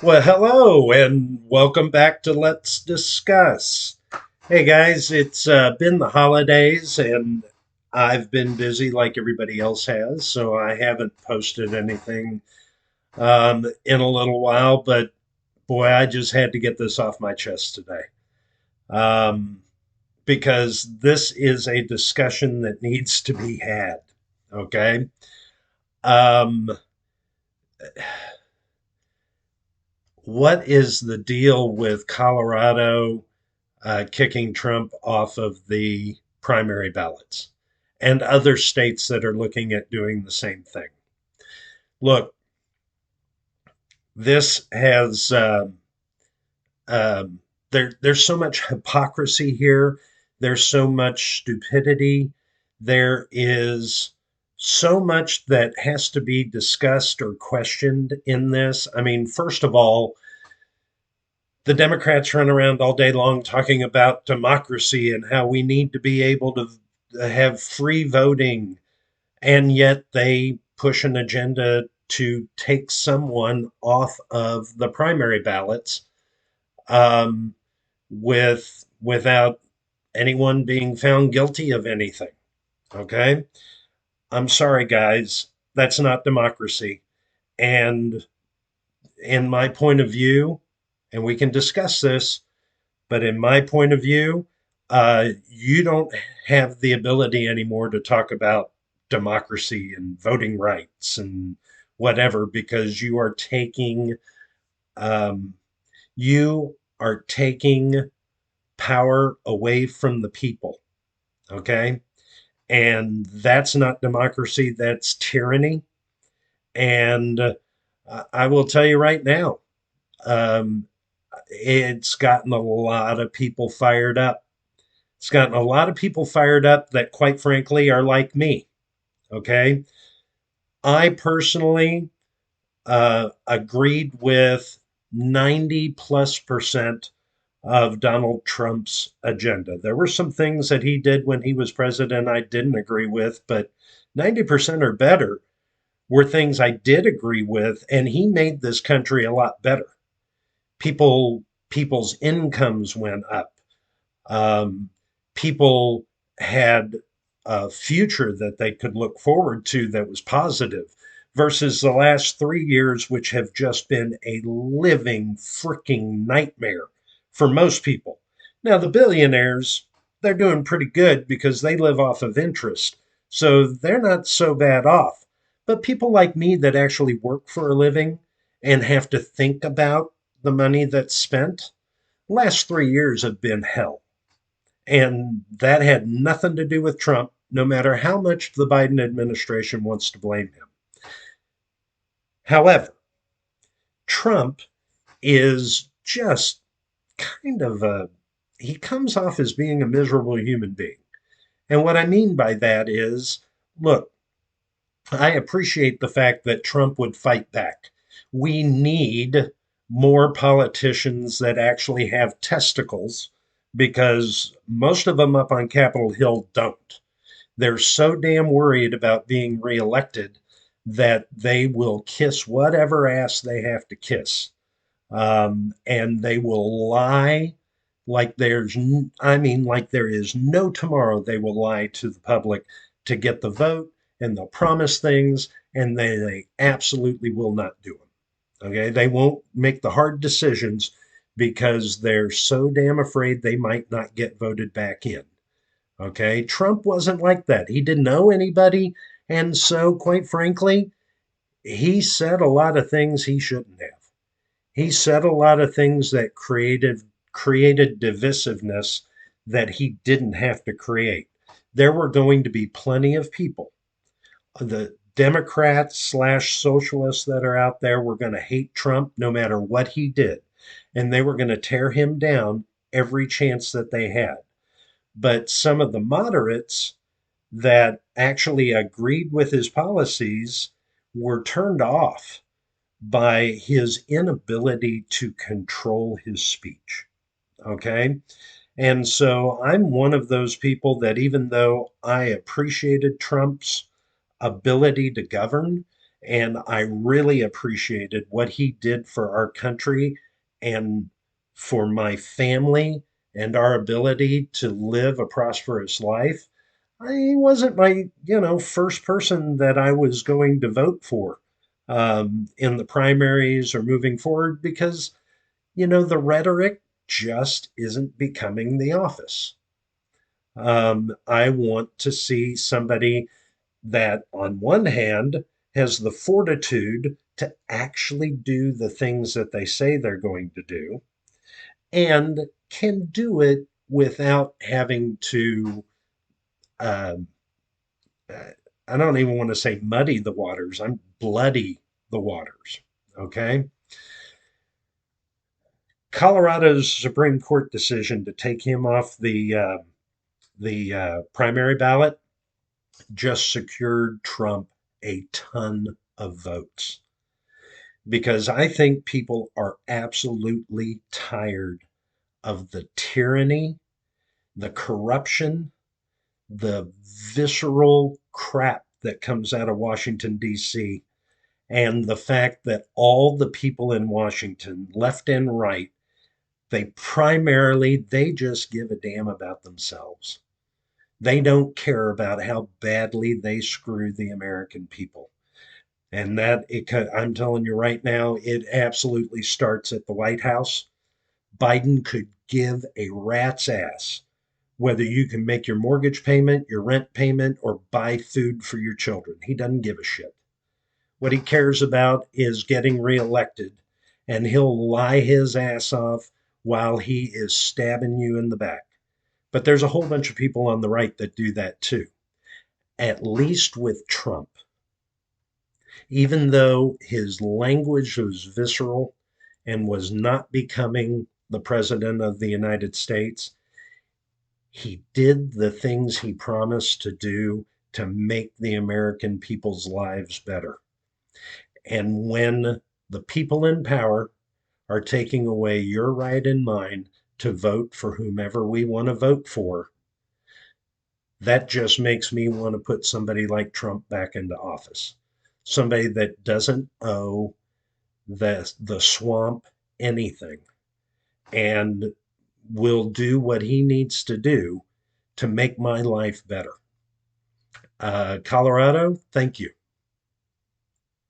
Well, hello and welcome back to Let's Discuss. Hey guys, it's been the holidays and I've been busy like everybody else has, so I haven't posted anything in a little while, but boy, I just had to get this off my chest today um, because this is a discussion that needs to be had. Okay. Um, what is the deal with Colorado kicking Trump off of the primary ballots and other states that are looking at doing the same thing? Look, this has there's so much hypocrisy here. There's so much stupidity. There is so much that has to be discussed or questioned in this. I mean, first of all, the Democrats run around all day long talking about democracy and how we need to be able to have free voting, and yet they push an agenda to take someone off of the primary ballots um, without anyone being found guilty of anything. Okay, I'm sorry, guys, that's not democracy. And in my point of view, and we can discuss this, but in my point of view, you don't have the ability anymore to talk about democracy and voting rights and whatever because um, you are taking power away from the people. Okay, and that's not democracy. That's tyranny. And I will tell you right now, um, it's gotten a lot of people fired up. It's gotten a lot of people fired up that, quite frankly, are like me. Okay. I personally agreed with 90 plus percent of Donald Trump's agenda. There were some things that he did when he was president I didn't agree with, but 90% or better were things I did agree with, and he made this country a lot better. People's incomes went up. Um, People had a future that they could look forward to that was positive versus the last 3 years, which have just been a living freaking nightmare for most people. Now, the billionaires, they're doing pretty good because they live off of interest. So they're not so bad off. But people like me that actually work for a living and have to think about the money that's spent, last 3 years have been hell. And that had nothing to do with Trump, no matter how much the Biden administration wants to blame him. However, Trump is just kind of he comes off as being a miserable human being. And what I mean by that is, look, I appreciate the fact that Trump would fight back. We need more politicians that actually have testicles because most of them up on Capitol Hill don't. They're so damn worried about being reelected that they will kiss whatever ass they have to kiss. And they will lie like like there is no tomorrow. They will lie to the public to get the vote, and they'll promise things, and they absolutely will not do them. Okay, they won't make the hard decisions because they're so damn afraid they might not get voted back in. Okay, Trump wasn't like that. He didn't know anybody, and so quite frankly, he said a lot of things he shouldn't have. He said a lot of things that created divisiveness that he didn't have to create. There were going to be plenty of people, the Democrats slash socialists that are out there were going to hate Trump no matter what he did, and they were going to tear him down every chance that they had. But some of the moderates that actually agreed with his policies were turned off by his inability to control his speech. Okay. And so I'm one of those people that, even though I appreciated Trump's ability to govern And I really appreciated what he did for our country and for my family and our ability to live a prosperous life. He wasn't my, first person that I was going to vote for in the primaries or moving forward because, the rhetoric just isn't becoming the office. I want to see somebody that, on one hand, has the fortitude to actually do the things that they say they're going to do and can do it without having to, um, uh, I don't even want to say muddy the waters, I'm bloody the waters. Okay. Colorado's Supreme Court decision to take him off the primary ballot just secured Trump a ton of votes because I think people are absolutely tired of the tyranny, the corruption, the visceral crap that comes out of Washington, D.C., and the fact that all the people in Washington, left and right, they just give a damn about themselves. They don't care about how badly they screw the American people. And I'm telling you right now, it absolutely starts at the White House. Biden could give a rat's ass whether you can make your mortgage payment, your rent payment, or buy food for your children. He doesn't give a shit. What he cares about is getting reelected, and he'll lie his ass off while he is stabbing you in the back. But there's a whole bunch of people on the right that do that too, at least with Trump. Even though his language was visceral and was not becoming the president of the United States, he did the things he promised to do to make the American people's lives better. And when the people in power are taking away your right and mine to vote for whomever we want to vote for, that just makes me want to put somebody like Trump back into office. Somebody that doesn't owe the swamp anything and will do what he needs to do to make my life better. Colorado, thank you.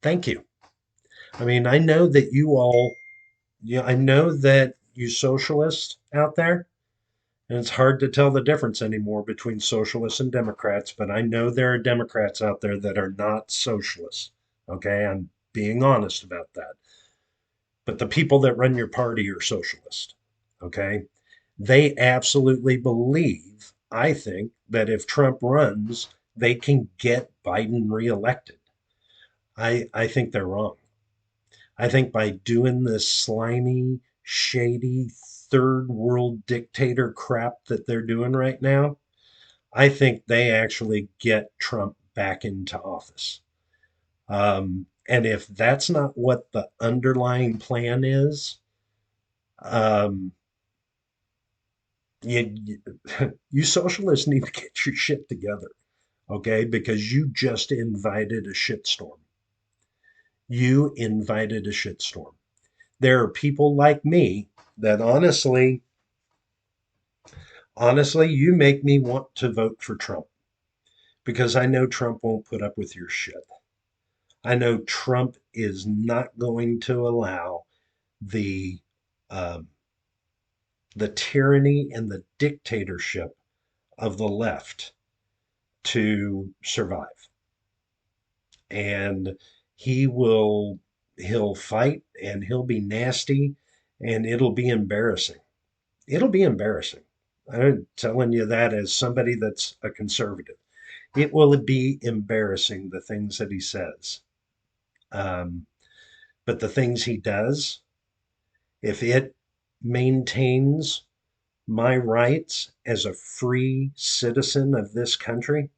Thank you. I mean, I know that you all, I know that you socialists out there, and it's hard to tell the difference anymore between socialists and Democrats, but I know there are Democrats out there that are not socialists. Okay, I'm being honest about that. But the people that run your party are socialist. Okay, they absolutely believe, I think, that if Trump runs, they can get Biden reelected. I think they're wrong. I think by doing this slimy, shady, third world dictator crap that they're doing right now, I think they actually get Trump back into office. And if that's not what the underlying plan is, um, you, you socialists need to get your shit together, okay? Because you just invited a shitstorm. You invited a shitstorm. There are people like me that honestly, you make me want to vote for Trump because I know Trump won't put up with your shit. I know Trump is not going to allow the um, the tyranny and the dictatorship of the left to survive. And he will he'll fight and he'll be nasty and it'll be embarrassing. It'll be embarrassing. I'm telling you that as somebody that's a conservative. It will be embarrassing the things that he says. Um, but the things he does, if it maintains my rights as a free citizen of this country,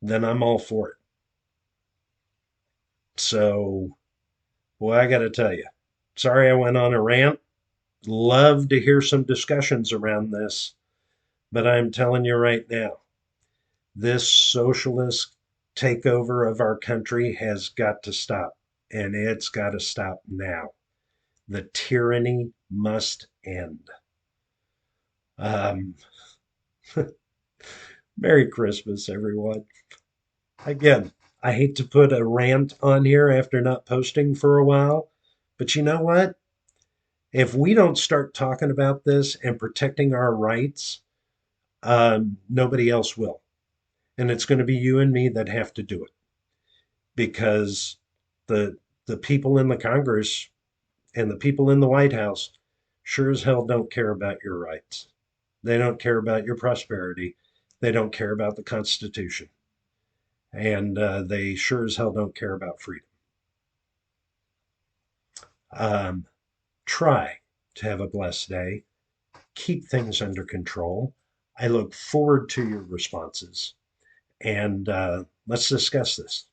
then I'm all for it. So, well, I got to tell you, sorry I went on a rant. Love to hear some discussions around this, but I'm telling you right now, this socialist takeover of our country has got to stop, and it's got to stop now. The tyranny must end. Um, Merry Christmas, everyone. Again, I hate to put a rant on here after not posting for a while, but you know what? If we don't start talking about this and protecting our rights, nobody else will. And it's going to be you and me that have to do it because the the people in the Congress and the people in the White House sure as hell don't care about your rights. They don't care about your prosperity. They don't care about the Constitution. And they sure as hell don't care about freedom. Um, Try to have a blessed day. Keep things under control. I look forward to your responses. And let's discuss this.